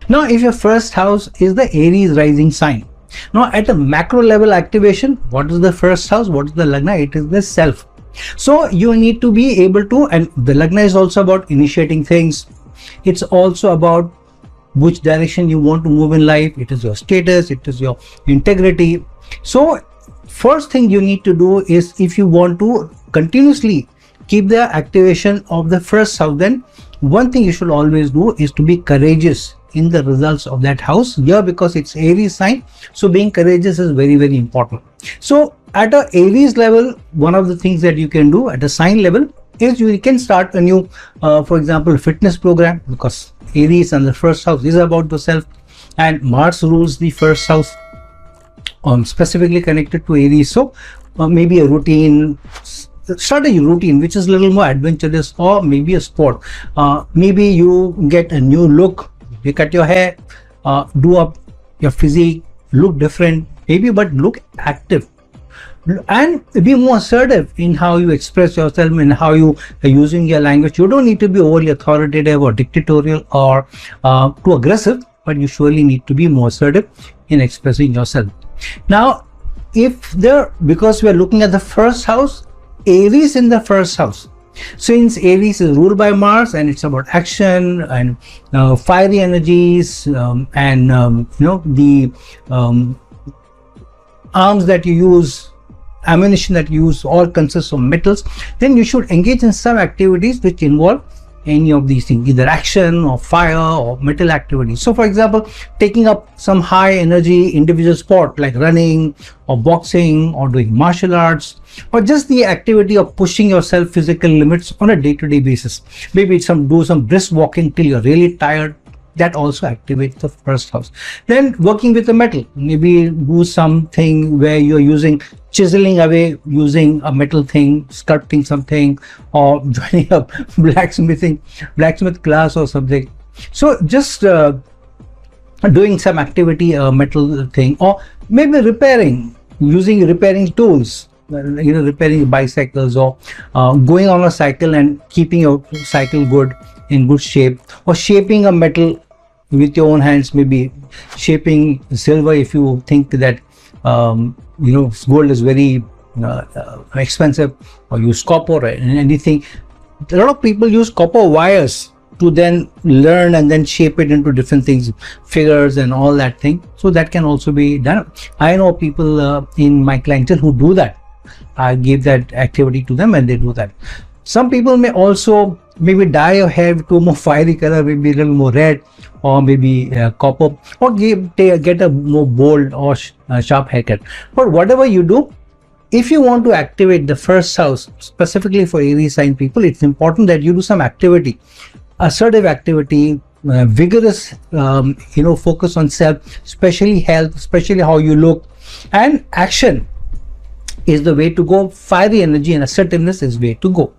Now, if your first house is the Aries rising sign, now at a macro level activation, what is the first house? What is the Lagna? It is the self. So you need to be able to, and the Lagna is also about initiating things. It's also about which direction you want to move in life. It is your status, it is your integrity. So first thing you need to do is, if you want to continuously keep the activation of the first house, then one thing you should always do is to be courageous in the results of that house here, because it's Aries sign. So being courageous is very, very important. So at a Aries level, one of the things that you can do at a sign level is you can start a new, for example, fitness program, because Aries and the first house is about the self, and Mars rules the first house, specifically connected to Aries. So maybe a routine, start a routine which is a little more adventurous, or maybe a sport. Maybe you get a new look, you cut your hair, do up your physique, look different maybe, but look active, and be more assertive in how you express yourself and how you are using your language. You don't need to be overly authoritative or dictatorial or too aggressive, but you surely need to be more assertive in expressing yourself. Now, because we are looking at the first house, Aries in the first house, since Aries is ruled by Mars and it's about action and fiery energies, and the arms that you use, ammunition that you use, all consists of metals, then you should engage in some activities which involve any of these things, either action or fire or metal activities. So for example, taking up some high energy individual sport like running or boxing or doing martial arts, or just the activity of pushing yourself physical limits on a day-to-day basis. Maybe do some brisk walking till you're really tired. That also activates the first house. Then working with the metal, maybe do something where you're chiseling away using a metal thing, sculpting something, or joining a blacksmith class or something. So just doing some activity, a metal thing, or maybe using repairing tools, repairing bicycles, or going on a cycle and keeping your cycle in good shape, or shaping a metal with your own hands, maybe shaping silver if you think that gold is very expensive, or use copper or anything. A lot of people use copper wires to then learn and then shape it into different things, figures and all that thing. So that can also be done. I know people in my clientele who do that. I give that activity to them and they do that. Some people may also maybe dye your hair to a more fiery color, maybe a little more red, or maybe copper, or get a more bold or sharp haircut. But whatever you do, if you want to activate the first house, specifically for Aries sign people, it's important that you do some activity, assertive activity, vigorous, focus on self, especially health, especially how you look, and action is the way to go. Fiery energy and assertiveness is the way to go.